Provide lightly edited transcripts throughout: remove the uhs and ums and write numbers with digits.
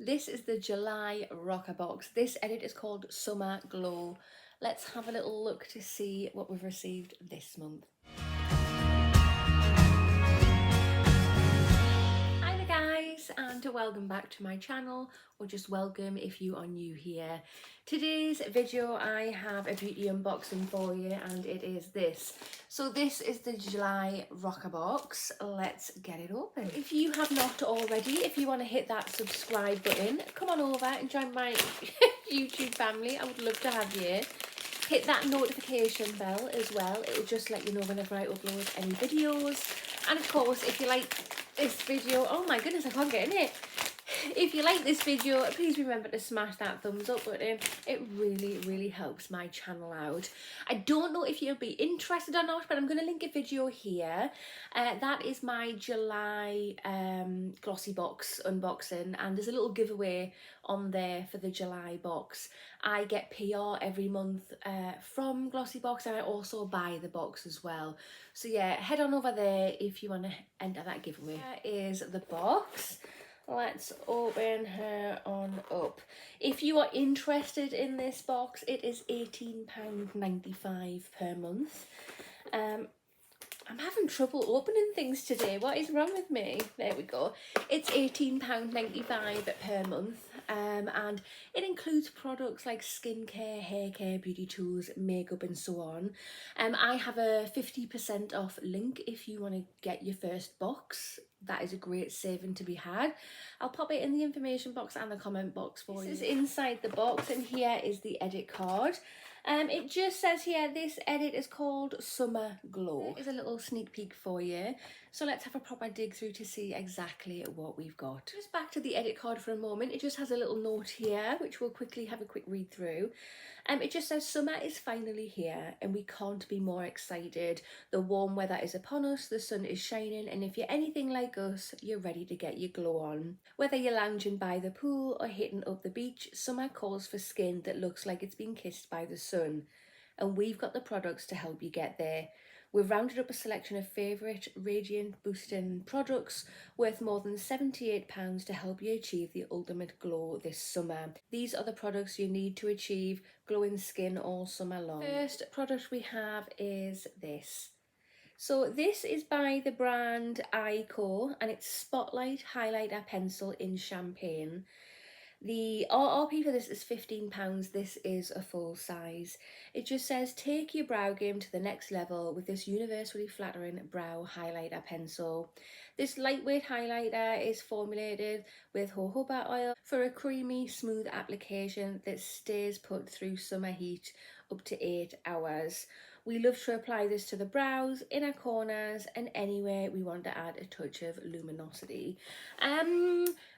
This is the July RoccaBox. This edit is called Summer Glow. Let's have a little look to see what we've received this month. Hi there guys, and welcome back to my channel, or just welcome if you are new here. Today's video I have a beauty unboxing for you, and it is this. So this is the July RoccaBox. Let's get it open. If you have not already, if you want to hit that subscribe button, come on over and join my YouTube family. I would love to have you. Hit that notification bell as well. It will just let you know whenever I upload any videos. And of course, if you like this video, oh my goodness, I can't get in it. If you like this video, please remember to smash that thumbs up button. It really helps my channel out. I don't know if you'll be interested or not, but I'm going to link a video here. That is my July glossy box unboxing, and there's a little giveaway on there for the July box. I get PR every month from Glossy Box, and I also buy the box as well. So yeah, head on over there if you want to enter that giveaway. Here is the box. Let's open her on up. If you are interested in this box, it is £18.95 per month. I'm having trouble opening things today. What is wrong with me? There we go. It's £18.95 per month, and it includes products like skincare, hair care, beauty tools, makeup and so on. I have a 50% off link if you want to get your first box. That is a great saving to be had. I'll pop it in the information box and the comment box for you. This is inside the box, and here is the edit card. It just says here, this edit is called Summer Glow. It's a little sneak peek for you. So let's have a proper dig through to see exactly what we've got. Just back to the edit card for a moment. It just has a little note here, which we'll quickly have a quick read through. It just says, summer is finally here and we can't be more excited. The warm weather is upon us, the sun is shining, and if you're anything like us, you're ready to get your glow on. Whether you're lounging by the pool or hitting up the beach, summer calls for skin that looks like it's been kissed by the sun. And we've got the products to help you get there. We've rounded up a selection of favourite radiant boosting products worth more than £78 to help you achieve the ultimate glow this summer. These are the products you need to achieve glowing skin all summer long. First product we have is this. So this is by the brand eyeko, and it's Spotlight Highlighter Pencil in Champagne. The RRP for this is £15. This is a full size. It just says, take your brow game to the next level with this universally flattering brow highlighter pencil. This lightweight highlighter is formulated with jojoba oil for a creamy, smooth application that stays put through summer heat up to 8 hours. We love to apply this to the brows, inner corners, and anywhere we want to add a touch of luminosity.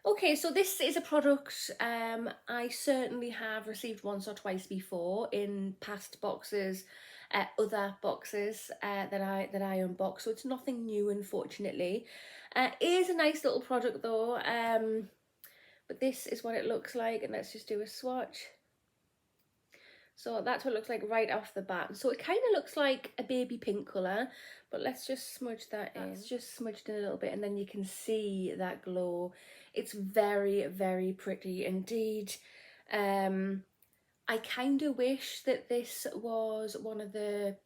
Okay, so this is a product I certainly have received once or twice before in past boxes, other boxes that I unbox. So it's nothing new, unfortunately. It is a nice little product though. But this is what it looks like, and let's just do a swatch. So that's what it looks like right off the bat. So it kind of looks like a baby pink colour, but let's just smudge that in. It's just smudged in a little bit, and then you can see that glow. It's very pretty indeed. I kind of wish that this was one of the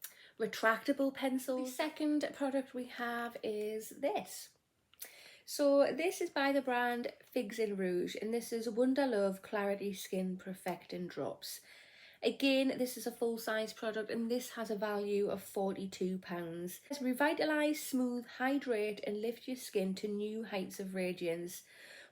retractable pencils. The second product we have is this. So this is by the brand Figs in Rouge, and this is Wonder Love Clarity Skin Perfecting Drops. Again, this is a full-size product, and this has a value of £42. It's revitalise, smooth, hydrate and lift your skin to new heights of radiance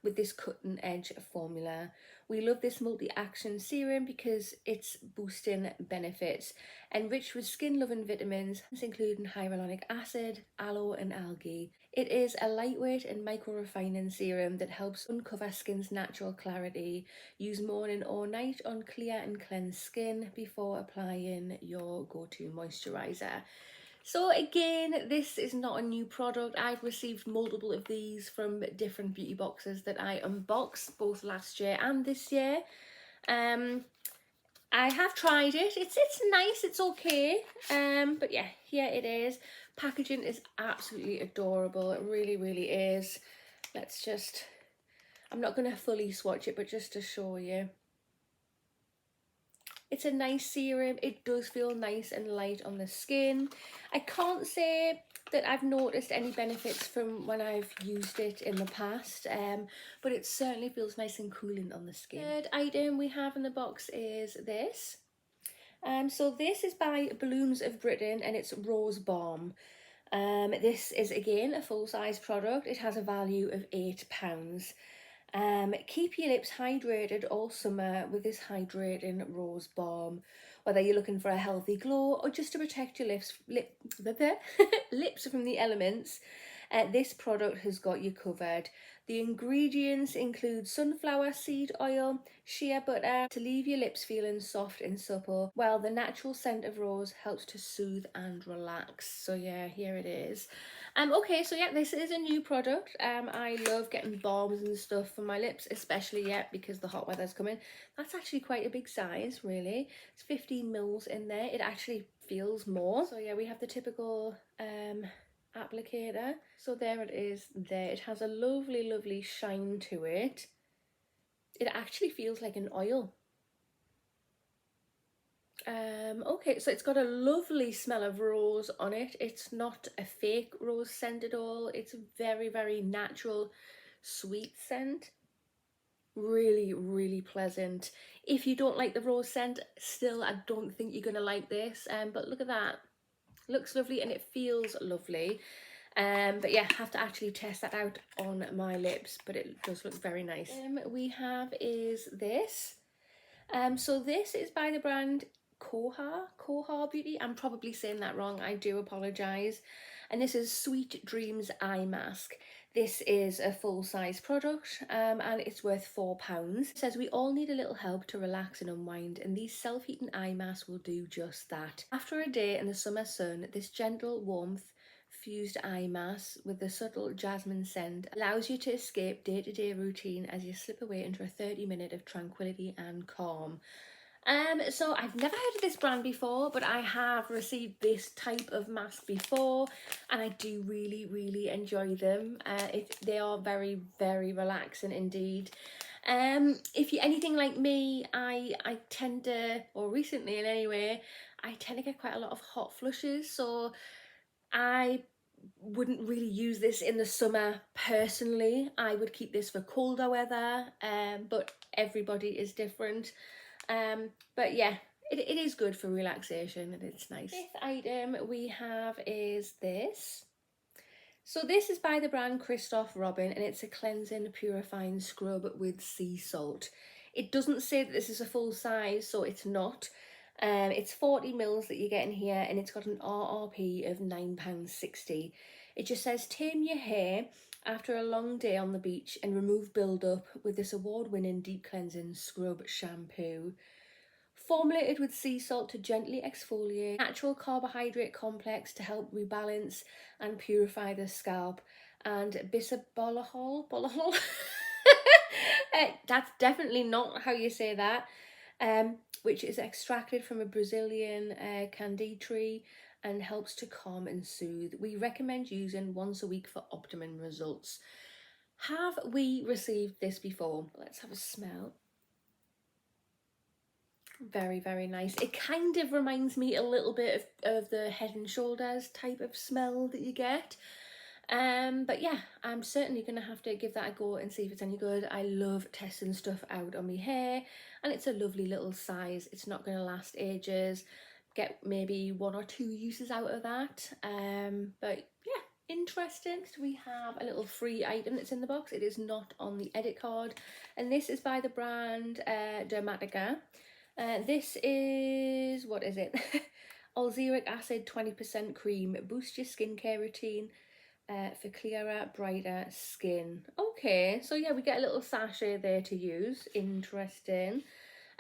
with this cutting-edge formula. We love this multi-action serum because it's boosting benefits, enriched with skin-loving vitamins, including hyaluronic acid, aloe and algae. It is a lightweight and micro-refining serum that helps uncover skin's natural clarity. Use morning or night on clear and cleansed skin before applying your go-to moisturiser. So again, this is not a new product. I've received multiple of these from different beauty boxes that I unboxed both last year and this year. I have tried it. It's nice, it's okay. But yeah, here it is. Packaging is absolutely adorable. It really is. Let's just I'm not going to fully swatch it, but just to show you. It's a nice serum. It does feel nice and light on the skin. I can't say that I've noticed any benefits from when I've used it in the past, but it certainly feels nice and cooling on the skin. Third item we have in the box is this. So this is by Blooms of Britain and it's Rose Balm. This is again a full-size product. It has a value of £8. Keep your lips hydrated all summer with this hydrating rose balm. Whether you're looking for a healthy glow or just to protect your lips from the elements, this product has got you covered. The ingredients include sunflower seed oil, shea butter to leave your lips feeling soft and supple, while the natural scent of rose helps to soothe and relax. So yeah, here it is. Okay, so yeah, this is a new product. I love getting balms and stuff for my lips, especially because the hot weather's coming. That's actually quite a big size, really. It's 15 mils in there. It actually feels more. So yeah, we have the typical applicator. So there it is there. It has a lovely shine to it. It actually feels like an oil. Okay, so it's got a lovely smell of rose on it. It's not a fake rose scent at all. It's a very natural sweet scent. Really pleasant. If you don't like the rose scent, still I don't think you're gonna like this. But look at that. Looks lovely and it feels lovely. But yeah, have to actually test that out on my lips, but it does look very nice. We have is this. So this is by the brand Koha Beauty. I'm probably saying that wrong, I do apologise. And this is Sweet Dreams Eye Mask. This is a full-size product and it's worth £4. It says we all need a little help to relax and unwind, and these self-heating eye masks will do just that. After a day in the summer sun, this gentle warmth fused eye mask with the subtle jasmine scent allows you to escape day-to-day routine as you slip away into a 30-minute of tranquility and calm. So I've never heard of this brand before, but I have received this type of mask before and I do really enjoy them. They are very relaxing indeed. If you're anything like me, I tend to, or recently in any way, I tend to get quite a lot of hot flushes, so I wouldn't really use this in the summer personally. I would keep this for colder weather, but everybody is different. But yeah, it is good for relaxation and it's nice. Fifth item we have is this. So this is by the brand Kristoff Robin and it's a cleansing purifying scrub with sea salt. It doesn't say that this is a full size, so it's not. It's 40 mils that you get in here and it's got an RRP of £9.60. It just says tame your hair after a long day on the beach and remove build-up with this award-winning deep cleansing scrub shampoo. Formulated with sea salt to gently exfoliate, natural carbohydrate complex to help rebalance and purify the scalp, and bisabolol. That's definitely not how you say that. Which is extracted from a Brazilian candi tree and helps to calm and soothe. We recommend using once a week for optimum results. Have we received this before? Let's have a smell. Very nice. It kind of reminds me a little bit of the Head and Shoulders type of smell that you get. But yeah, I'm certainly gonna have to give that a go and see if it's any good. I love testing stuff out on my hair and it's a lovely little size. It's not gonna last ages. Get maybe 1 or 2 uses out of that. But yeah, interesting. So we have a little free item that's in the box. It is not on the edit card and this is by the brand Dermatica. This is, what is it? Ulzeric acid 20% cream. Boost your skincare routine for clearer, brighter skin. Okay, so yeah, we get a little sachet there to use. Interesting.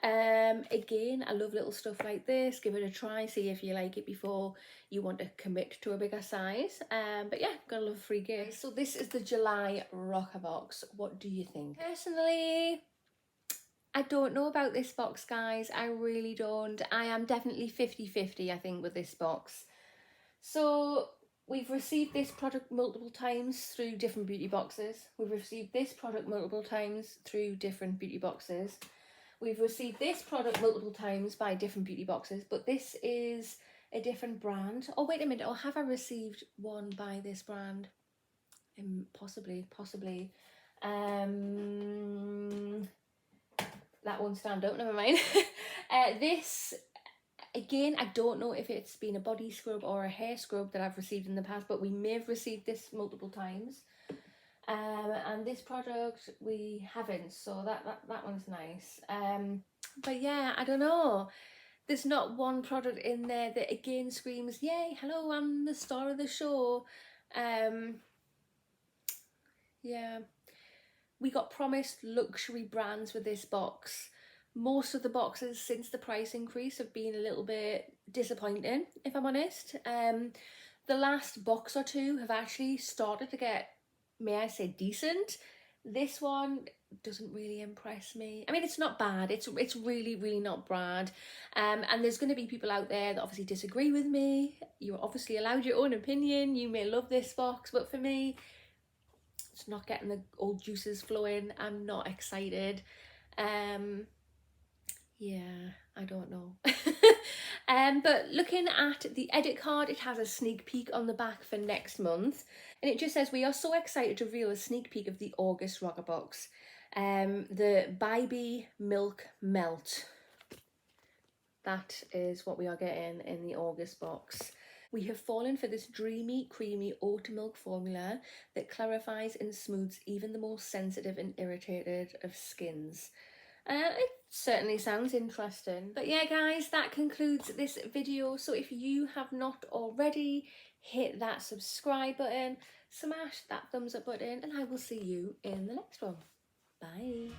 Again, I love little stuff like this. Give it a try, see if you like it before you want to commit to a bigger size. But yeah, gotta love free gifts. So this is the July RoccaBox. What do you think? Personally, I don't know about this box, guys. I really don't. I am definitely 50-50, I think, with this box. So We've received this product multiple times through different beauty boxes. We've received this product multiple times through different beauty boxes. We've received this product multiple times by different beauty boxes, but this is a different brand. Oh, wait a minute. Oh, have I received one by this brand? Possibly. That won't stand up, never mind. This, again, I don't know if it's been a body scrub or a hair scrub that I've received in the past, but we may have received this multiple times. And this product we haven't, so that one's nice. But yeah, I don't know. There's not one product in there that again screams, yay, hello, I'm the star of the show. Yeah, we got promised luxury brands with this box. Most of the boxes since the price increase have been a little bit disappointing, if I'm honest. The last box or two have actually started to get, may I say, decent. This one doesn't really impress me. I mean, it's not bad. It's really not bad. And there's going to be people out there that obviously disagree with me. You're obviously allowed your own opinion. You may love this box, but for me, it's not getting the old juices flowing. I'm not excited. Yeah, I don't know. But looking at the edit card, it has a sneak peek on the back for next month. And it just says, we are so excited to reveal a sneak peek of the August RoccaBox. The Baby Milk Melt. That is what we are getting in the August box. We have fallen for this dreamy, creamy oat milk formula that clarifies and smooths even the most sensitive and irritated of skins. It certainly sounds interesting. But yeah, guys, that concludes this video. So if you have not already, hit that subscribe button, smash that thumbs up button, and I will see you in the next one. Bye.